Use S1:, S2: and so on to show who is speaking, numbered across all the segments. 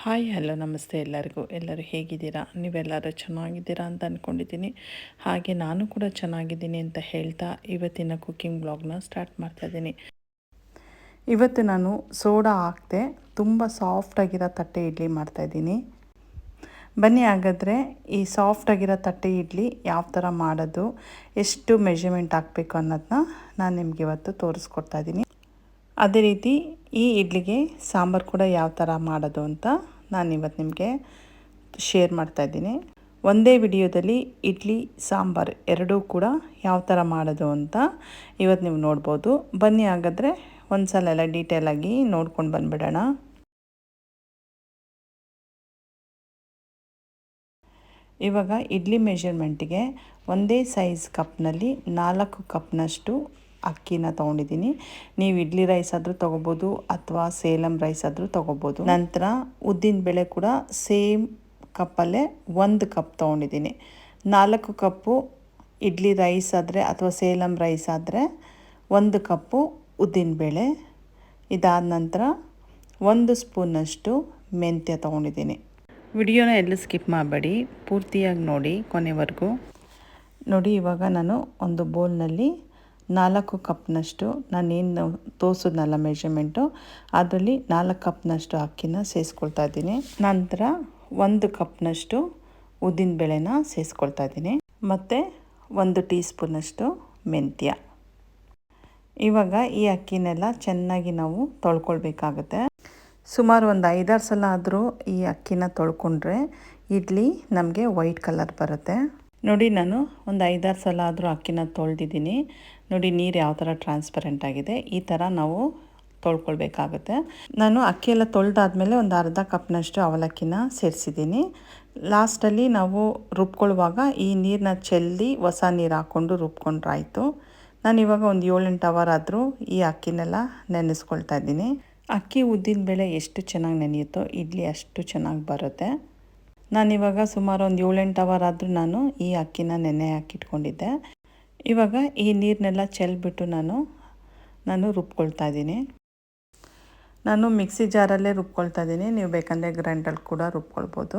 S1: Hi hello ನಮಸ್ತೆ ಎಲ್ಲರಿಗೂ. ಎಲ್ಲರೂ ಹೇಗಿದ್ದೀರಾ? ನೀವೆಲ್ಲರೂ ಚೆನ್ನಾಗಿದ್ದೀರಾ ಅಂತ ಅಂದ್ಕೊಂಡಿದ್ದೀನಿ. ಹಾಗೆ ನಾನು ಕೂಡ ಚೆನ್ನಾಗಿದ್ದೀನಿ ಅಂತ ಹೇಳ್ತಾ ಇವತ್ತಿನ ಕುಕ್ಕಿಂಗ್ ಬ್ಲಾಗ್ನ ಸ್ಟಾರ್ಟ್ ಮಾಡ್ತಾಯಿದ್ದೀನಿ. ಇವತ್ತು ನಾನು ಸೋಡಾ ಹಾಕದೆ ತುಂಬ ಸಾಫ್ಟಾಗಿರೋ ತಟ್ಟೆ ಇಡ್ಲಿ ಮಾಡ್ತಾಯಿದ್ದೀನಿ. ಬನ್ನಿ ಹಾಗಾದರೆ ಈ ಸಾಫ್ಟಾಗಿರೋ ತಟ್ಟೆ ಇಡ್ಲಿ ಯಾವ ಥರ ಮಾಡೋದು, ಎಷ್ಟು ಮೆಷರ್ಮೆಂಟ್ ಹಾಕಬೇಕು ಅನ್ನೋದನ್ನ ನಾನು ನಿಮ್ಗೆ ಇವತ್ತು ತೋರಿಸ್ಕೊಡ್ತಾಯಿದ್ದೀನಿ. ಅದೇ ರೀತಿ ಈ ಇಡ್ಲಿಗೆ ಸಾಂಬಾರು ಕೂಡ ಯಾವ ಥರ ಮಾಡೋದು ಅಂತ ನಾನು ಇವತ್ತು ನಿಮಗೆ ಶೇರ್ ಮಾಡ್ತಾಯಿದ್ದೀನಿ. ಒಂದೇ ವಿಡಿಯೋದಲ್ಲಿ ಇಡ್ಲಿ ಸಾಂಬಾರು ಎರಡೂ ಕೂಡ ಯಾವ ಥರ ಮಾಡೋದು ಅಂತ ಇವತ್ತು ನೀವು ನೋಡ್ಬೋದು. ಬನ್ನಿ ಹಾಗಾದರೆ ಒಂದು ಸಲ ಎಲ್ಲ ಡೀಟೇಲಾಗಿ ನೋಡ್ಕೊಂಡು ಬಂದುಬಿಡೋಣ. ಇವಾಗ ಇಡ್ಲಿ ಮೆಷರ್ಮೆಂಟಿಗೆ ಒಂದೇ ಸೈಜ್ ಕಪ್ನಲ್ಲಿ 4 ಕಪ್ನಷ್ಟು ಅಕ್ಕಿನ ತೊಗೊಂಡಿದ್ದೀನಿ. ನೀವು ಇಡ್ಲಿ ರೈಸ್ ಆದರೂ ತೊಗೋಬೋದು ಅಥವಾ ಸೇಲಂ ರೈಸ್ ಆದರೂ ತೊಗೋಬೋದು. ನಂತರ ಉದ್ದಿನ ಬೇಳೆ ಕೂಡ ಸೇಮ್ ಕಪ್ಪಲ್ಲೇ 1 ಕಪ್ ತೊಗೊಂಡಿದ್ದೀನಿ. 4 ಕಪ್ಪು ಇಡ್ಲಿ ರೈಸ್ ಆದರೆ ಅಥವಾ ಸೇಲಂ ರೈಸ್ ಆದರೆ 1 ಕಪ್ಪು ಉದ್ದಿನ ಬೇಳೆ. ಇದಾದ ನಂತರ 1 ಸ್ಪೂನಷ್ಟು ಮೆಂತ್ಯ ತೊಗೊಂಡಿದ್ದೀನಿ. ವಿಡಿಯೋನ ಎಲ್ಲೂ ಸ್ಕಿಪ್ ಮಾಡಬೇಡಿ, ಪೂರ್ತಿಯಾಗಿ ನೋಡಿ ಕೊನೆವರೆಗೂ ನೋಡಿ. ಇವಾಗ ನಾನು ಒಂದು ಬೌಲ್ನಲ್ಲಿ 4 ಕಪ್ನಷ್ಟು ನಾನೇನು ತೋರಿಸಿದ್ನಲ್ಲ ಮೆಷರ್ಮೆಂಟು, ಅದರಲ್ಲಿ 4 ಕಪ್ನಷ್ಟು ಅಕ್ಕಿನ ಸೇರಿಸ್ಕೊಳ್ತಾ ಇದ್ದೀನಿ. ನಂತರ 1 ಕಪ್ನಷ್ಟು ಉದ್ದಿನ ಬೇಳೆನ ಸೇರಿಸ್ಕೊಳ್ತಾ ಇದ್ದೀನಿ ಮತ್ತು 1 ಟೀ ಸ್ಪೂನಷ್ಟು ಮೆಂತ್ಯ. ಇವಾಗ ಈ ಅಕ್ಕಿನೆಲ್ಲ ಚೆನ್ನಾಗಿ ನಾವು ತೊಳ್ಕೊಳ್ಬೇಕಾಗುತ್ತೆ. ಸುಮಾರು ಒಂದು 5-6 ಸಲ ಆದರೂ ಈ ಅಕ್ಕಿನ ತೊಳ್ಕೊಂಡ್ರೆ ಇಡ್ಲಿ ನಮಗೆ ವೈಟ್ ಕಲರ್ ಬರುತ್ತೆ. ನೋಡಿ, ನಾನು ಒಂದು 5-6 ಸಲ ಆದರೂ ಅಕ್ಕಿನ ತೊಳೆದಿದ್ದೀನಿ. ನೋಡಿ, ನೀರು ಯಾವ ಥರ ಟ್ರಾನ್ಸ್ಪರೆಂಟ್ ಆಗಿದೆ. ಈ ಥರ ನಾವು ತೊಳ್ಕೊಳ್ಬೇಕಾಗುತ್ತೆ. ನಾನು ಅಕ್ಕಿ ಎಲ್ಲ ತೊಳೆದಾದ್ಮೇಲೆ ಒಂದು ಅರ್ಧ ಕಪ್ನಷ್ಟು ಅವಲಕ್ಕಿನ ಸೇರಿಸಿದ್ದೀನಿ. ಲಾಸ್ಟಲ್ಲಿ ನಾವು ರುಬ್ಕೊಳ್ಳುವಾಗ ಈ ನೀರನ್ನ ಚೆಲ್ಲಿ ಹೊಸ ನೀರು ಹಾಕ್ಕೊಂಡು ರುಬ್ಕೊಂಡ್ರಾಯ್ತು. ನಾನಿವಾಗ ಒಂದು 7-8 ಅವರ್ ಆದರೂ ಈ ಅಕ್ಕಿನೆಲ್ಲ ನೆನೆಸ್ಕೊಳ್ತಾ ಇದ್ದೀನಿ. ಅಕ್ಕಿ ಉದ್ದಿನ ಬೇಳೆ ಎಷ್ಟು ಚೆನ್ನಾಗಿ ನೆನೆಯುತ್ತೋ ಇಡ್ಲಿ ಅಷ್ಟು ಚೆನ್ನಾಗಿ ಬರುತ್ತೆ. ನಾನಿವಾಗ ಸುಮಾರು ಒಂದು 7-8 ಅವರ್ ಆದರೂ ನಾನು ಈ ಅಕ್ಕಿನ ನೆನೆ ಹಾಕಿಟ್ಕೊಂಡಿದ್ದೆ. ಇವಾಗ ಈ ನೀರನ್ನೆಲ್ಲ ಚೆಲ್ಬಿಟ್ಟು ನಾನು ರುಬ್ಕೊಳ್ತಾ ಇದ್ದೀನಿ. ನಾನು ಮಿಕ್ಸಿ ಜಾರಲ್ಲೇ ರುಬ್ಕೊಳ್ತಾ ಇದ್ದೀನಿ. ನೀವು ಬೇಕಂದರೆ ಗ್ರೈಂಡಲ್ಲಿ ಕೂಡ ರುಬ್ಕೊಳ್ಬೋದು.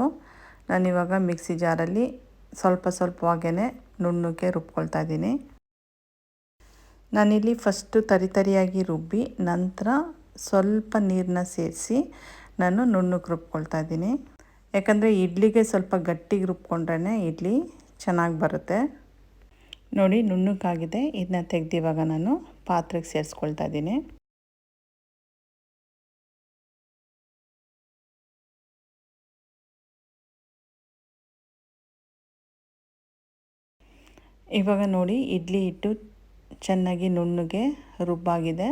S1: ನಾನಿವಾಗ ಮಿಕ್ಸಿ ಜಾರಲ್ಲಿ ಸ್ವಲ್ಪವಾಗೇ ನುಣ್ಣಗೆ ರುಬ್ಕೊಳ್ತಾ ಇದ್ದೀನಿ. ನಾನಿಲ್ಲಿ ಫಸ್ಟು ತರಿಯಾಗಿ ರುಬ್ಬಿ ನಂತರ ಸ್ವಲ್ಪ ನೀರನ್ನ ಸೇರಿಸಿ ನಾನು ನುಣ್ಣಗೆ ರುಬ್ಕೊಳ್ತಾ ಇದ್ದೀನಿ. ಯಾಕಂದರೆ ಇಡ್ಲಿಗೆ ಸ್ವಲ್ಪ ಗಟ್ಟಿಗೆ ರುಬ್ಕೊಂಡ್ರೆ ಇಡ್ಲಿ ಚೆನ್ನಾಗಿ ಬರುತ್ತೆ. ನೋಡಿ, ನುಣ್ಣಗಾಗಿದೆ. ಇದನ್ನ ತೆಗೆದು ಇವಾಗ ನಾನು ಪಾತ್ರೆಗೆ ಸೇರಿಸ್ಕೊಳ್ತಾ ಇದ್ದೀನಿ. ಇವಾಗ ನೋಡಿ, ಇಡ್ಲಿ ಹಿಟ್ಟು ಚೆನ್ನಾಗಿ ನುಣ್ಣಗೆ ರುಬ್ಬಾಗಿದೆ.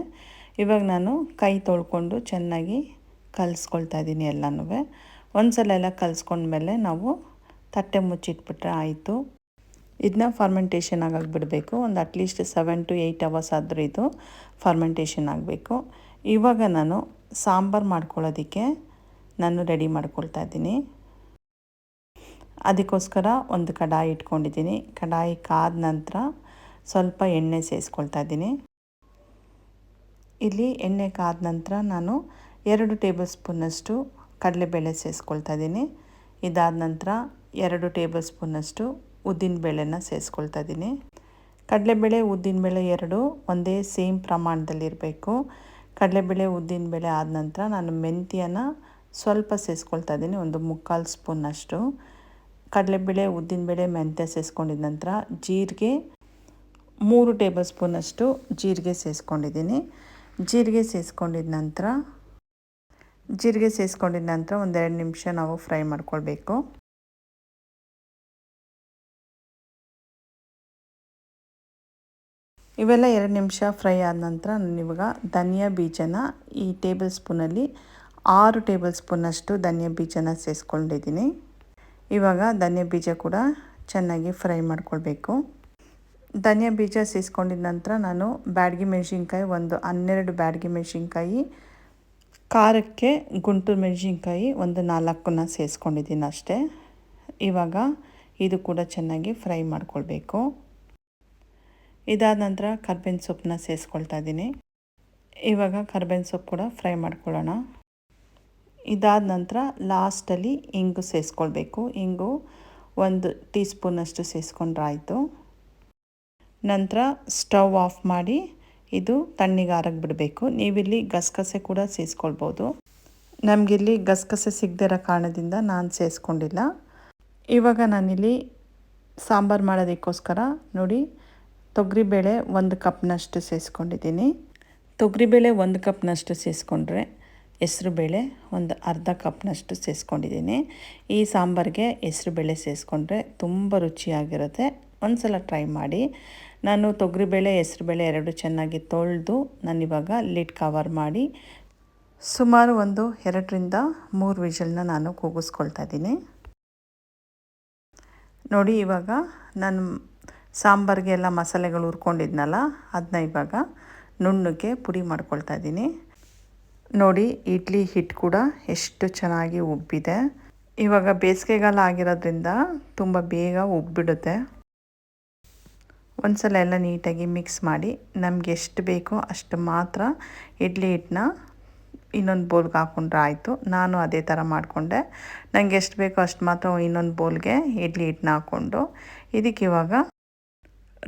S1: ಇವಾಗ ನಾನು ಕೈ ತೊಳ್ಕೊಂಡು ಚೆನ್ನಾಗಿ ಕಲಿಸ್ಕೊಳ್ತಾ ಇದ್ದೀನಿ ಎಲ್ಲನೂ. ಒಂದು ಸಲ ಎಲ್ಲ ಕಲಿಸ್ಕೊಂಡ್ಮೇಲೆ ನಾವು ತಟ್ಟೆ ಮುಚ್ಚಿಟ್ಬಿಟ್ರೆ ಆಯಿತು. ಇದನ್ನ ಫರ್ಮೆಂಟೇಷನ್ ಆಗೋಕ್ಕೆ ಬಿಡಬೇಕು. ಒಂದು ಅಟ್ಲೀಸ್ಟ್ 7 to 8 ಅವರ್ಸ್ ಆದರೂ ಇದು ಫರ್ಮೆಂಟೇಷನ್ ಆಗಬೇಕು. ಇವಾಗ ನಾನು ಸಾಂಬಾರು ಮಾಡ್ಕೊಳ್ಳೋದಕ್ಕೆ ನಾನು ರೆಡಿ ಮಾಡ್ಕೊಳ್ತಾ ಇದ್ದೀನಿ. ಅದಕ್ಕೋಸ್ಕರ ಒಂದು ಕಡಾಯಿ ಇಟ್ಕೊಂಡಿದ್ದೀನಿ. ಕಡಾಯಿ ಕಾದ ನಂತರ ಸ್ವಲ್ಪ ಎಣ್ಣೆ ಸೇರಿಸ್ಕೊಳ್ತಾ ಇದ್ದೀನಿ. ಇಲ್ಲಿ ಎಣ್ಣೆ ಕಾದ ನಂತರ ನಾನು 2 ಟೇಬಲ್ ಸ್ಪೂನಷ್ಟು ಕಡಲೆಬೇಳೆ ಸೇರಿಸ್ಕೊಳ್ತಾ ಇದ್ದೀನಿ. ಇದಾದ ನಂತರ 2 ಟೇಬಲ್ ಸ್ಪೂನಷ್ಟು ಉದ್ದಿನಬೇಳೆನ ಸೇರಿಸ್ಕೊಳ್ತಾ ಇದ್ದೀನಿ. ಕಡಲೆಬೇಳೆ ಉದ್ದಿನಬೇಳೆ ಎರಡೂ ಒಂದೇ ಸೇಮ್ ಪ್ರಮಾಣದಲ್ಲಿರಬೇಕು. ಕಡಲೆಬೇಳೆ ಉದ್ದಿನಬೇಳೆ ಆದ ನಂತರ ನಾನು ಮೆಂತ್ಯನ ಸ್ವಲ್ಪ ಸೇರಿಸ್ಕೊಳ್ತಾ ಇದ್ದೀನಿ, ಒಂದು 3/4 ಸ್ಪೂನಷ್ಟು. ಕಡಲೆಬೇಳೆ ಉದ್ದಿನಬೇಳೆ ಮೆಂತ್ಯ ಸೇರಿಸ್ಕೊಂಡಿದ ನಂತರ ಜೀರಿಗೆ 3 ಟೇಬಲ್ ಸ್ಪೂನಷ್ಟು ಜೀರಿಗೆ ಸೇರಿಸ್ಕೊಂಡಿದ್ದೀನಿ. ಜೀರಿಗೆ ಸೇರಿಸ್ಕೊಂಡಿದ ನಂತರ ಒಂದು 2 ನಿಮಿಷ ನಾವು ಫ್ರೈ ಮಾಡ್ಕೊಳ್ಬೇಕು. ಇವೆಲ್ಲ 2 ನಿಮಿಷ ಫ್ರೈ ಆದ ನಂತರ ನಾನಿವಾಗ ಧನಿಯಾ ಬೀಜನ ಈ ಟೇಬಲ್ ಸ್ಪೂನಲ್ಲಿ 6 ಟೇಬಲ್ ಸ್ಪೂನಷ್ಟು ಧನಿಯಾ ಬೀಜನ ಸೇರಿಸ್ಕೊಂಡಿದ್ದೀನಿ. ಇವಾಗ ಧನಿಯಾ ಬೀಜ ಕೂಡ ಚೆನ್ನಾಗಿ ಫ್ರೈ ಮಾಡ್ಕೊಳ್ಬೇಕು. ಧನಿಯಾ ಬೀಜ ಸೇರಿಸ್ಕೊಂಡಿದ ನಂತರ ನಾನು ಬ್ಯಾಡಗಿ ಮೆಣಸಿನ್ಕಾಯಿ ಒಂದು 12 ಬ್ಯಾಡಗಿ ಮೆಣಸಿನ್ಕಾಯಿ, ಖಾರಕ್ಕೆ ಗುಂಟೂರು ಮೆಣಸಿನ್ಕಾಯಿ ಒಂದು 4ನ್ನ ಸೇರಿಸ್ಕೊಂಡಿದ್ದೀನಿ ಅಷ್ಟೇ. ಇವಾಗ ಇದು ಕೂಡ ಚೆನ್ನಾಗಿ ಫ್ರೈ ಮಾಡ್ಕೊಳ್ಬೇಕು. ಇದಾದ ನಂತರ ಕರ್ಬೇವಿನ ಸೊಪ್ಪನ್ನ ಸೇರಿಸ್ಕೊಳ್ತಾ ಇದ್ದೀನಿ. ಇವಾಗ ಕರ್ಬೇವಿನ ಸೊಪ್ಪು ಕೂಡ ಫ್ರೈ ಮಾಡ್ಕೊಳ್ಳೋಣ. ಇದಾದ ನಂತರ ಲಾಸ್ಟಲ್ಲಿ ಇಂಗು ಸೇರಿಸ್ಕೊಳ್ಬೇಕು. ಇಂಗು 1 ಟೀ ಸ್ಪೂನಷ್ಟು ಸೇರಿಸ್ಕೊಂಡ್ರೆ ಆಯಿತು. ನಂತರ ಸ್ಟವ್ ಆಫ್ ಮಾಡಿ ಇದು ತಣ್ಣಗಾರಕ್ಕೆ ಬಿಡಬೇಕು. ನೀವಿಲ್ಲಿ ಗಸಗಸೆ ಕೂಡ ಸೇರಿಸ್ಕೊಳ್ಬೋದು. ನಮಗಿಲ್ಲಿ ಗಸಗಸೆ ಸಿಗದೇ ಇರೋ ಕಾರಣದಿಂದ ನಾನು ಸೇರಿಸ್ಕೊಂಡಿಲ್ಲ. ಇವಾಗ ನಾನಿಲ್ಲಿ ಸಾಂಬಾರು ಮಾಡೋದಕ್ಕೋಸ್ಕರ ನೋಡಿ ತೊಗರಿಬೇಳೆ 1 ಕಪ್ನಷ್ಟು ಸೇರಿಸ್ಕೊಂಡಿದ್ದೀನಿ. ತೊಗರಿಬೇಳೆ 1 ಕಪ್ನಷ್ಟು ಸೇರಿಸ್ಕೊಂಡ್ರೆ ಹೆಸರುಬೇಳೆ ಒಂದು ಅರ್ಧ ಕಪ್ನಷ್ಟು ಸೇರಿಸ್ಕೊಂಡಿದ್ದೀನಿ. ಈ ಸಾಂಬಾರಿಗೆ ಹೆಸರುಬೇಳೆ ಸೇರಿಸ್ಕೊಂಡ್ರೆ ತುಂಬ ರುಚಿಯಾಗಿರುತ್ತೆ. ಒಂದು ಸಲ ಟ್ರೈ ಮಾಡಿ. ನಾನು ತೊಗರಿಬೇಳೆ ಹೆಸರುಬೇಳೆ ಎರಡು ಚೆನ್ನಾಗಿ ತೊಳೆದು ನಾನಿವಾಗ ಲಿಡ್ ಕವರ್ ಮಾಡಿ ಸುಮಾರು ಒಂದು 2ರಿಂದ 3 ವಿಷಲ್ನ ನಾನು ಕೂಗಿಸ್ಕೊಳ್ತಾ ಇದ್ದೀನಿ. ನೋಡಿ ಇವಾಗ ನಾನು ಸಾಂಬಾರಿಗೆ ಎಲ್ಲ ಮಸಾಲೆಗಳು ಹುರ್ಕೊಂಡಿದ್ನಲ್ಲ ಅದನ್ನ ಇವಾಗ ನುಣ್ಣಗೆ ಪುಡಿ ಮಾಡ್ಕೊಳ್ತಾ ಇದ್ದೀನಿ. ನೋಡಿ ಇಡ್ಲಿ ಹಿಟ್ಟು ಕೂಡ ಎಷ್ಟು ಚೆನ್ನಾಗಿ ಉಬ್ಬಿದೆ. ಇವಾಗ ಬೇಸಿಗೆಗಾಲ ಆಗಿರೋದ್ರಿಂದ ತುಂಬ ಬೇಗ ಉಬ್ಬಿಡುತ್ತೆ. ಒಂದ್ಸಲ ಎಲ್ಲ ನೀಟಾಗಿ ಮಿಕ್ಸ್ ಮಾಡಿ ನಮಗೆ ಎಷ್ಟು ಬೇಕೋ ಅಷ್ಟು ಮಾತ್ರ ಇಡ್ಲಿ ಹಿಟ್ಟನ್ನ ಇನ್ನೊಂದು ಬೌಲ್ಗೆ ಹಾಕ್ಕೊಂಡ್ರೆ ಆಯಿತು. ನಾನು ಅದೇ ಥರ ಮಾಡಿಕೊಂಡೆ. ನನಗೆ ಎಷ್ಟು ಬೇಕೋ ಅಷ್ಟು ಮಾತ್ರ ಇನ್ನೊಂದು ಬೌಲ್ಗೆ ಇಡ್ಲಿ ಹಿಟ್ಟನ್ನ ಹಾಕ್ಕೊಂಡು ಇದಕ್ಕೆ ಇವಾಗ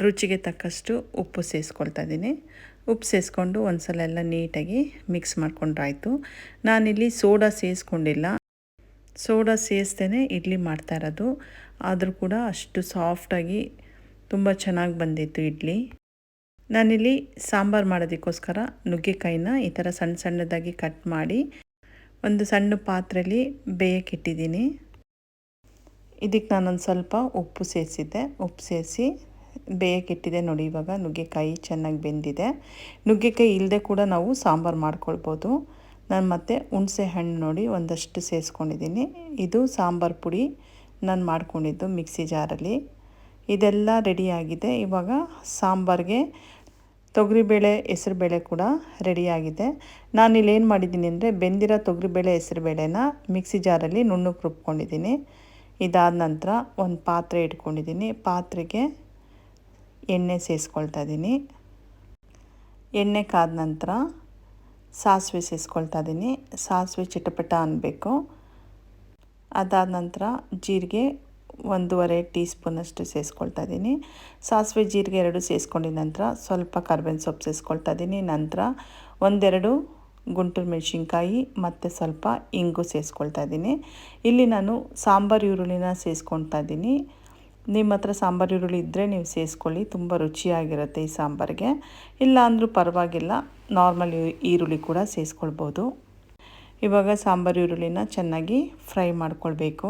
S1: ರುಚಿಗೆ ತಕ್ಕಷ್ಟು ಉಪ್ಪು ಸೇರಿಸ್ಕೊಳ್ತಾ ಇದ್ದೀನಿ. ಉಪ್ಪು ಸೇರಿಸ್ಕೊಂಡು ಒಂದು ಸಲ ಎಲ್ಲ ನೀಟಾಗಿ ಮಿಕ್ಸ್ ಮಾಡ್ಕೊಂಡ್ರಾಯ್ತು. ನಾನಿಲ್ಲಿ ಸೋಡಾ ಸೇರಿಸ್ಕೊಂಡಿಲ್ಲ. ಸೋಡಾ ಸೇರಿಸ್ತೇ ಇಡ್ಲಿ ಮಾಡ್ತಾ ಇರೋದು. ಆದರೂ ಕೂಡ ಅಷ್ಟು ಸಾಫ್ಟಾಗಿ ತುಂಬ ಚೆನ್ನಾಗಿ ಬಂದಿತ್ತು ಇಡ್ಲಿ. ನಾನಿಲ್ಲಿ ಸಾಂಬಾರು ಮಾಡೋದಕ್ಕೋಸ್ಕರ ನುಗ್ಗೆಕಾಯಿನ ಈ ಥರ ಸಣ್ಣ ಸಣ್ಣದಾಗಿ ಕಟ್ ಮಾಡಿ ಒಂದು ಸಣ್ಣ ಪಾತ್ರೆಯಲ್ಲಿ ಬೇಯಕ್ಕಿಟ್ಟಿದ್ದೀನಿ. ಇದಕ್ಕೆ ನಾನೊಂದು ಸ್ವಲ್ಪ ಉಪ್ಪು ಸೇರಿಸಿದ್ದೆ. ಉಪ್ಪು ಸೇರಿಸಿ ಬೇಯಕ್ಕಿಟ್ಟಿದೆ. ನೋಡಿ ಇವಾಗ ನುಗ್ಗೆಕಾಯಿ ಚೆನ್ನಾಗಿ ಬೆಂದಿದೆ. ನುಗ್ಗೆಕಾಯಿ ಇಲ್ಲದೆ ಕೂಡ ನಾವು ಸಾಂಬಾರು ಮಾಡ್ಕೊಳ್ಬೋದು. ನಾನು ಮತ್ತು ಹುಣಸೆ ಹಣ್ಣು ನೋಡಿ ಒಂದಷ್ಟು ಸೇರಿಸ್ಕೊಂಡಿದ್ದೀನಿ. ಇದು ಸಾಂಬಾರು ಪುಡಿ ನಾನು ಮಾಡ್ಕೊಂಡಿದ್ದು ಮಿಕ್ಸಿ ಜಾರಲ್ಲಿ. ಇದೆಲ್ಲ ರೆಡಿಯಾಗಿದೆ. ಇವಾಗ ಸಾಂಬಾರಿಗೆ ತೊಗರಿಬೇಳೆ ಹೆಸರುಬೇಳೆ ಕೂಡ ರೆಡಿಯಾಗಿದೆ. ನಾನಿಲ್ಲಿ ಏನು ಮಾಡಿದ್ದೀನಿ ಅಂದರೆ ಬೆಂದಿರೋ ತೊಗರಿಬೇಳೆ ಹೆಸರುಬೇಳೆನ ಮಿಕ್ಸಿ ಜಾರಲ್ಲಿ ನುಣ್ಣಗೆ ರುಬ್ಕೊಂಡಿದ್ದೀನಿ. ಇದಾದ ನಂತರ ಒಂದು ಪಾತ್ರೆ ಇಟ್ಕೊಂಡಿದ್ದೀನಿ. ಪಾತ್ರೆಗೆ ಎಣ್ಣೆ ಸೇರಿಸ್ಕೊಳ್ತಾ ಇದ್ದೀನಿ. ಎಣ್ಣೆ ಕಾದ ನಂತರ ಸಾಸಿವೆ ಸೇರಿಸ್ಕೊಳ್ತಾ ಇದ್ದೀನಿ. ಸಾಸಿವೆ ಚಿಟಪಟ ಅನ್ನಬೇಕು. ಅದಾದ ನಂತರ ಜೀರಿಗೆ 1.5 ಟೀ ಸ್ಪೂನಷ್ಟು ಸೇರಿಸ್ಕೊಳ್ತಾ ಇದ್ದೀನಿ. ಸಾಸಿವೆ ಜೀರಿಗೆ ಎರಡು ಸೇರಿಸ್ಕೊಂಡಿದ ನಂತರ ಸ್ವಲ್ಪ ಕರ್ಬೇವಿನ ಸೊಪ್ಪು ಸೇರಿಸ್ಕೊಳ್ತಾ ಇದ್ದೀನಿ. ನಂತರ 1-2 ಗುಂಟೂರು ಮೆಣಸಿನ್ಕಾಯಿ ಮತ್ತು ಸ್ವಲ್ಪ ಇಂಗು ಸೇರಿಸ್ಕೊಳ್ತಾ ಇದ್ದೀನಿ. ಇಲ್ಲಿ ನಾನು ಸಾಂಬಾರು ಈರುಳ್ಳಿನ ಸೇರಿಸ್ಕೊಳ್ತಾ ಇದ್ದೀನಿ. ನಿಮ್ಮ ಹತ್ರ ಸಾಂಬಾರು ಈರುಳ್ಳಿ ಇದ್ದರೆ ನೀವು ಸೇರಿಸ್ಕೊಳ್ಳಿ, ತುಂಬ ರುಚಿಯಾಗಿರುತ್ತೆ ಈ ಸಾಂಬಾರಿಗೆ. ಇಲ್ಲ ಅಂದರೂ ಪರವಾಗಿಲ್ಲ, ನಾರ್ಮಲ್ ಈರುಳ್ಳಿ ಕೂಡ ಸೇರಿಸ್ಕೊಳ್ಬೋದು. ಇವಾಗ ಸಾಂಬಾರು ಈರುಳ್ಳಿನ ಚೆನ್ನಾಗಿ ಫ್ರೈ ಮಾಡ್ಕೊಳ್ಬೇಕು.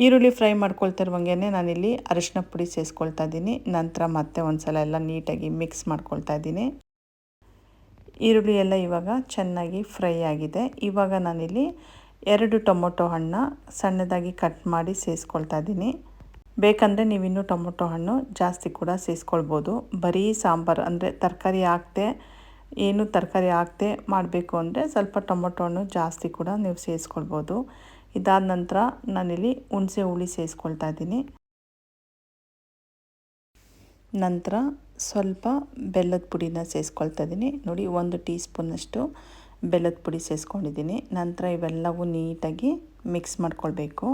S1: ಈರುಳ್ಳಿ ಫ್ರೈ ಮಾಡ್ಕೊಳ್ತಿರುವಂಗೆ ನಾನಿಲ್ಲಿ ಅರಿಶಿನ ಪುಡಿ ಸೇರಿಸ್ಕೊಳ್ತಾ ಇದ್ದೀನಿ. ನಂತರ ಮತ್ತೆ ಒಂದು ಸಲ ಎಲ್ಲ ನೀಟಾಗಿ ಮಿಕ್ಸ್ ಮಾಡ್ಕೊಳ್ತಾ ಇದ್ದೀನಿ. ಈರುಳ್ಳಿ ಎಲ್ಲ ಇವಾಗ ಚೆನ್ನಾಗಿ ಫ್ರೈ ಆಗಿದೆ. ಇವಾಗ ನಾನಿಲ್ಲಿ 2 ಟೊಮೊಟೊ ಹಣ್ಣು ಸಣ್ಣದಾಗಿ ಕಟ್ ಮಾಡಿ ಸೇರಿಸ್ಕೊಳ್ತಾ ಇದ್ದೀನಿ. ಬೇಕಂದರೆ ನೀವಿನ್ನೂ ಟೊಮೊಟೊ ಹಣ್ಣು ಜಾಸ್ತಿ ಕೂಡ ಸೇರಿಸ್ಕೊಳ್ಬೋದು. ಬರೀ ಸಾಂಬಾರು ಅಂದರೆ ತರಕಾರಿ ಹಾಕದೆ ಮಾಡಬೇಕು ಅಂದರೆ ಸ್ವಲ್ಪ ಟೊಮೊಟೊ ಹಣ್ಣು ಜಾಸ್ತಿ ಕೂಡ ನೀವು ಸೇರಿಸ್ಕೊಳ್ಬೋದು. ಇದಾದ ನಂತರ ನಾನಿಲ್ಲಿ ಹುಣಸೆ ಹುಳಿ ಸೇರಿಸ್ಕೊಳ್ತಾ ಇದ್ದೀನಿ. ನಂತರ ಸ್ವಲ್ಪ ಬೆಲ್ಲದ ಪುಡಿನ ಸೇರಿಸ್ಕೊಳ್ತಾ ಇದ್ದೀನಿ. ನೋಡಿ 1 ಟೀ ಸ್ಪೂನಷ್ಟು ಬೆಲ್ಲದ ಪುಡಿ ಸೇರಿಸ್ಕೊಂಡಿದ್ದೀನಿ. ನಂತರ ಇವೆಲ್ಲವೂ ನೀಟಾಗಿ ಮಿಕ್ಸ್ ಮಾಡ್ಕೊಳ್ಬೇಕು.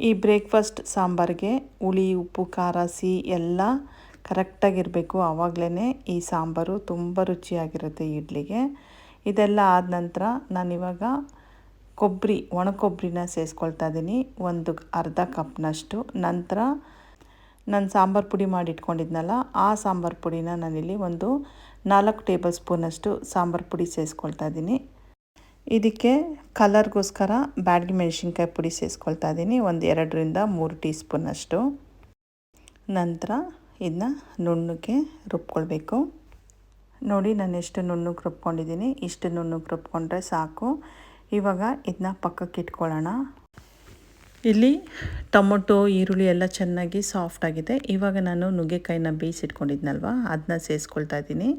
S1: ಈ ಬ್ರೇಕ್ಫಾಸ್ಟ್ ಸಾಂಬಾರಿಗೆ ಹುಳಿ ಉಪ್ಪು ಖಾರ ಸಿಹಿ ಎಲ್ಲ ಕರೆಕ್ಟಾಗಿರಬೇಕು. ಆವಾಗಲೇ ಈ ಸಾಂಬಾರು ತುಂಬ ರುಚಿಯಾಗಿರುತ್ತೆ ಇಡ್ಲಿಗೆ. ಇದೆಲ್ಲ ಆದ ನಂತರ ನಾನಿವಾಗ ಒಣ ಕೊಬ್ಬರಿನ ಸೇರಿಸ್ಕೊಳ್ತಾ ಇದ್ದೀನಿ, ಒಂದು ಅರ್ಧ ಕಪ್ನಷ್ಟು. ನಂತರ ನಾನು ಸಾಂಬಾರು ಪುಡಿ ಮಾಡಿ ಇಟ್ಕೊಂಡಿದ್ನಲ್ಲ ಆ ಸಾಂಬಾರು ಪುಡಿನ ನಾನಿಲ್ಲಿ ಒಂದು 4 ಟೇಬಲ್ ಸ್ಪೂನಷ್ಟು ಸಾಂಬಾರು ಪುಡಿ ಸೇರಿಸ್ಕೊಳ್ತಾ ಇದ್ದೀನಿ. ಇದಕ್ಕೆ ಕಲರ್ಗೋಸ್ಕರ ಬ್ಯಾಡಗಿ ಮೆಣಸಿನ್ಕಾಯಿ ಪುಡಿ ಸೇರಿಸ್ಕೊಳ್ತಾ ಇದ್ದೀನಿ, ಒಂದು 2ರಿಂದ 3 ಟೀ ಸ್ಪೂನಷ್ಟು. ನಂತರ ಇದನ್ನ ನುಣ್ಣಗೆ ರುಬ್ಕೊಳ್ಬೇಕು. ನೋಡಿ ನಾನು ಎಷ್ಟು ನುಣ್ಣಗೆ ರುಬ್ಕೊಂಡಿದ್ದೀನಿ. ಇಷ್ಟು ನುಣ್ಣಗೆ ರುಬ್ಕೊಂಡ್ರೆ ಸಾಕು. ಇವಾಗ ಇದನ್ನ ಪಕ್ಕಕ್ಕೆ ಇಟ್ಕೊಳ್ಳೋಣ. ಇಲ್ಲಿ ಟೊಮೊಟೊ ಈರುಳ್ಳಿ ಎಲ್ಲ ಚೆನ್ನಾಗಿ ಸಾಫ್ಟಾಗಿದೆ. ಇವಾಗ ನಾನು ನುಗ್ಗೆಕಾಯಿನ ಬೇಯಿಸಿಟ್ಕೊಂಡಿದ್ನಲ್ವ ಅದನ್ನ ಸೇರಿಸ್ಕೊಳ್ತಾ ಇದ್ದೀನಿ.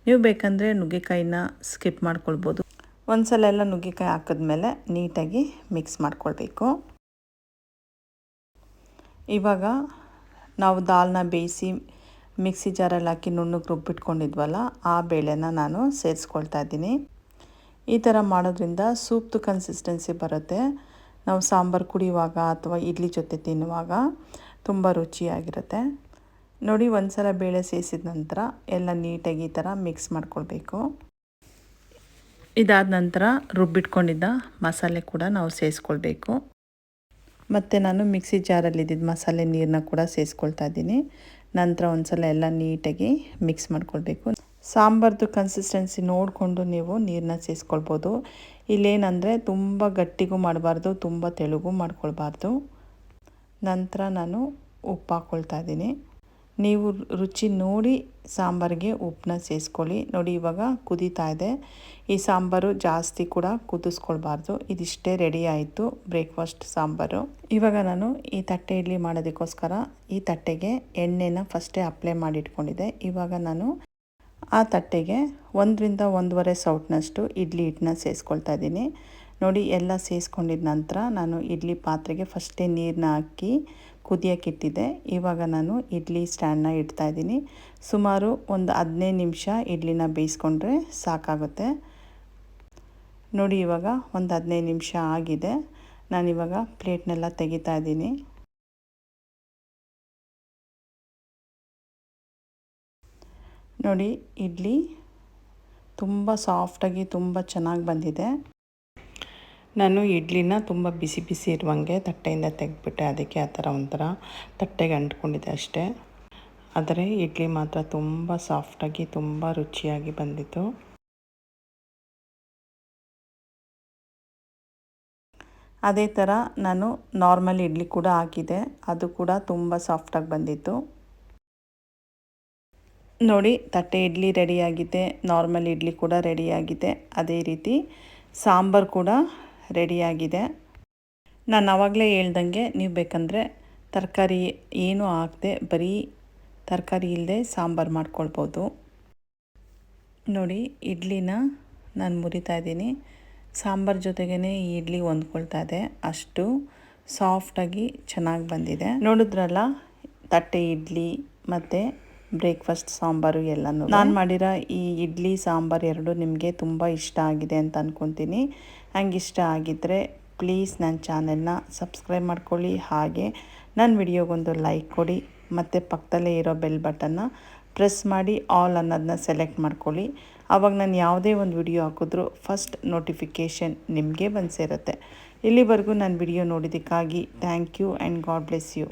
S1: ನೀವು ಬೇಕಂದರೆ ನುಗ್ಗೆಕಾಯಿನ ಸ್ಕಿಪ್ ಮಾಡ್ಕೊಳ್ಬೋದು. ಒಂದು ಸಲ ಎಲ್ಲ ನುಗ್ಗೆಕಾಯಿ ಹಾಕಿದ್ಮೇಲೆ ನೀಟಾಗಿ ಮಿಕ್ಸ್ ಮಾಡ್ಕೊಳ್ಬೇಕು. ಇವಾಗ ನಾವು ದಾಲ್ನ ಬೇಯಿಸಿ ಮಿಕ್ಸಿ ಜಾರಲ್ಲಿ ಹಾಕಿ ನುಣ್ಣಗೆ ರುಬ್ಬಿಟ್ಕೊಂಡಿದ್ವಲ್ಲ ಆ ಬೇಳೆನ ನಾನು ಸೇರಿಸ್ಕೊಳ್ತಾ ಇದ್ದೀನಿ. ಈ ಥರ ಮಾಡೋದ್ರಿಂದ ಸೂಪ್ದು ಕನ್ಸಿಸ್ಟೆನ್ಸಿ ಬರುತ್ತೆ. ನಾವು ಸಾಂಬಾರು ಕುಡಿಯುವಾಗ ಅಥವಾ ಇಡ್ಲಿ ಜೊತೆ ತಿನ್ನುವಾಗ ತುಂಬ ರುಚಿಯಾಗಿರುತ್ತೆ. ನೋಡಿ, ಒಂದು ಸಲ ಬೇಳೆ ಸೇರಿಸಿದ ನಂತರ ಎಲ್ಲ ನೀಟಾಗಿ ಈ ಥರ ಮಿಕ್ಸ್ ಮಾಡ್ಕೊಳ್ಬೇಕು. ಇದಾದ ನಂತರ ರುಬ್ಬಿಟ್ಕೊಂಡಿದ್ದ ಮಸಾಲೆ ಕೂಡ ನಾವು ಸೇರಿಸ್ಕೊಳ್ಬೇಕು. ಮತ್ತು ನಾನು ಮಿಕ್ಸಿ ಜಾರಲ್ಲಿದ್ದಿದ್ದ ಮಸಾಲೆ ನೀರನ್ನ ಕೂಡ ಸೇರಿಸ್ಕೊಳ್ತಾ ಇದ್ದೀನಿ. ನಂತರ ಒಂದು ಸಲ ಎಲ್ಲ ನೀಟಾಗಿ ಮಿಕ್ಸ್ ಮಾಡ್ಕೊಳ್ಬೇಕು. ಸಾಂಬಾರ್ದು ಕನ್ಸಿಸ್ಟೆನ್ಸಿ ನೋಡಿಕೊಂಡು ನೀವು ನೀರನ್ನ ಸೇರಿಸ್ಕೊಳ್ಬೋದು. ಇಲ್ಲೇನಂದರೆ ತುಂಬ ಗಟ್ಟಿಗೂ ಮಾಡಬಾರ್ದು, ತುಂಬ ತೆಳುಗೂ ಮಾಡ್ಕೊಳ್ಬಾರ್ದು. ನಂತರ ನಾನು ಉಪ್ಪು ಹಾಕ್ಕೊಳ್ತಾ ಇದ್ದೀನಿ. ನೀವು ರುಚಿ ನೋಡಿ ಸಾಂಬಾರಿಗೆ ಉಪ್ಪನ್ನ ಸೇರಿಸ್ಕೊಳ್ಳಿ. ನೋಡಿ, ಇವಾಗ ಕುದೀತಾ ಇದೆ. ಈ ಸಾಂಬಾರು ಜಾಸ್ತಿ ಕೂಡ ಕುದಿಸ್ಕೊಳ್ಬಾರ್ದು. ಇದಿಷ್ಟೇ ರೆಡಿ ಆಯಿತು ಬ್ರೇಕ್ಫಾಸ್ಟ್ ಸಾಂಬಾರು. ಇವಾಗ ನಾನು ಈ ತಟ್ಟೆ ಇಡ್ಲಿ ಮಾಡೋದಕ್ಕೋಸ್ಕರ ಈ ತಟ್ಟೆಗೆ ಎಣ್ಣೆನ ಫಸ್ಟೇ ಅಪ್ಲೈ ಮಾಡಿಟ್ಕೊಂಡಿದ್ದೆ. ಇವಾಗ ನಾನು ಆ ತಟ್ಟೆಗೆ 1 ರಿಂದ 1.5 ಸೌಟ್ನಷ್ಟು ಇಡ್ಲಿ ಹಿಟ್ಟನ್ನ ಸೇರಿಸ್ಕೊಳ್ತಾ ಇದ್ದೀನಿ. ನೋಡಿ, ಎಲ್ಲ ಸೇರಿಸ್ಕೊಂಡಿದ್ದ ನಂತರ ನಾನು ಇಡ್ಲಿ ಪಾತ್ರೆಗೆ ಫಸ್ಟೇ ನೀರನ್ನ ಹಾಕಿ ಕುದಿಯೋಕ್ಕಿಟ್ಟಿದ್ದೆ. ಇವಾಗ ನಾನು ಇಡ್ಲಿ ಸ್ಟ್ಯಾಂಡನ್ನ ಇಡ್ತಾಯಿದ್ದೀನಿ. ಸುಮಾರು ಒಂದು 15 ನಿಮಿಷ ಇಡ್ಲಿನ ಬೇಯಿಸ್ಕೊಂಡ್ರೆ ಸಾಕಾಗುತ್ತೆ. ನೋಡಿ, ಇವಾಗ ಒಂದು 15 ನಿಮಿಷ ಆಗಿದೆ. ನಾನಿವಾಗ ಪ್ಲೇಟ್ನೆಲ್ಲ ತೆಗಿತಾ ಇದ್ದೀನಿ. ನೋಡಿ, ಇಡ್ಲಿ ತುಂಬ ಸಾಫ್ಟಾಗಿ ತುಂಬ ಚೆನ್ನಾಗಿ ಬಂದಿದೆ. ನಾನು ಇಡ್ಲಿನ ತುಂಬ ಬಿಸಿ ಬಿಸಿ ಇರುವಂಗೆ ತಟ್ಟೆಯಿಂದ ತೆಗೆದ್ಬಿಟ್ಟೆ. ಅದಕ್ಕೆ ಆ ಥರ ಒಂಥರ ತಟ್ಟೆಗೆ ಅಂಟ್ಕೊಂಡಿದೆ ಅಷ್ಟೇ. ಆದರೆ ಇಡ್ಲಿ ಮಾತ್ರ ತುಂಬ ಸಾಫ್ಟಾಗಿ ತುಂಬ ರುಚಿಯಾಗಿ ಬಂದಿತ್ತು. ಅದೇ ಥರ ನಾನು ನಾರ್ಮಲ್ ಇಡ್ಲಿ ಕೂಡ ಹಾಕಿದೆ. ಅದು ಕೂಡ ತುಂಬ ಸಾಫ್ಟಾಗಿ ಬಂದಿತ್ತು. ನೋಡಿ, ತಟ್ಟೆ ಇಡ್ಲಿ ರೆಡಿಯಾಗಿದೆ, ನಾರ್ಮಲ್ ಇಡ್ಲಿ ಕೂಡ ರೆಡಿಯಾಗಿದೆ. ಅದೇ ರೀತಿ ಸಾಂಬಾರು ಕೂಡ ರೆಡಿಯಾಗಿದೆ. ನಾನು ಆವಾಗಲೇ ಹೇಳ್ದಂಗೆ ನೀವು ಬೇಕಂದರೆ ತರಕಾರಿ ಏನೂ ಹಾಕದೆ ಬರೀ ತರಕಾರಿ ಇಲ್ಲದೆ ಸಾಂಬಾರು ಮಾಡ್ಕೊಳ್ಬೋದು. ನೋಡಿ, ಇಡ್ಲಿನ ನಾನು ಮುರಿತಾ ಇದ್ದೀನಿ. ಸಾಂಬಾರು ಜೊತೆಗೇ ಈ ಇಡ್ಲಿ ಹೊಂದ್ಕೊಳ್ತಾ ಇದೆ. ಅಷ್ಟು ಸಾಫ್ಟಾಗಿ ಚೆನ್ನಾಗಿ ಬಂದಿದೆ. ನೋಡಿದ್ರಲ್ಲ, ತಟ್ಟೆ ಇಡ್ಲಿ ಮತ್ತು ಬ್ರೇಕ್ಫಾಸ್ಟ್ ಸಾಂಬಾರು ಎಲ್ಲನೂ. ನಾನು ಮಾಡಿರೋ ಈ ಇಡ್ಲಿ ಸಾಂಬಾರು ಎರಡೂ ನಿಮಗೆ ತುಂಬ ಇಷ್ಟ ಆಗಿದೆ ಅಂತ ಅಂದ್ಕೊತೀನಿ. ಹಂಗೆ ಇಷ್ಟ ಆಗಿದ್ದರೆ ಪ್ಲೀಸ್ ನನ್ನ ಚಾನೆಲ್ನ ಸಬ್ಸ್ಕ್ರೈಬ್ ಮಾಡ್ಕೊಳ್ಳಿ. ಹಾಗೆ ನನ್ನ ವಿಡಿಯೋಗೊಂದು ಲೈಕ್ ಕೊಡಿ ಮತ್ತು ಪಕ್ಕದಲ್ಲೇ ಇರೋ ಬೆಲ್ ಬಟನ್ನ ಪ್ರೆಸ್ ಮಾಡಿ ಆಲ್ ಅನ್ನೋದನ್ನ ಸೆಲೆಕ್ಟ್ ಮಾಡ್ಕೊಳ್ಳಿ. ಆವಾಗ ನಾನು ಯಾವುದೇ ಒಂದು ವಿಡಿಯೋ ಹಾಕಿದ್ರೂ ಫಸ್ಟ್ ನೋಟಿಫಿಕೇಷನ್ ನಿಮಗೆ ಬಂದು ಸೇರುತ್ತೆ. ಇಲ್ಲಿವರೆಗೂ ನನ್ನ ವಿಡಿಯೋ ನೋಡಿದ್ದಕ್ಕಾಗಿ thank you and God bless you.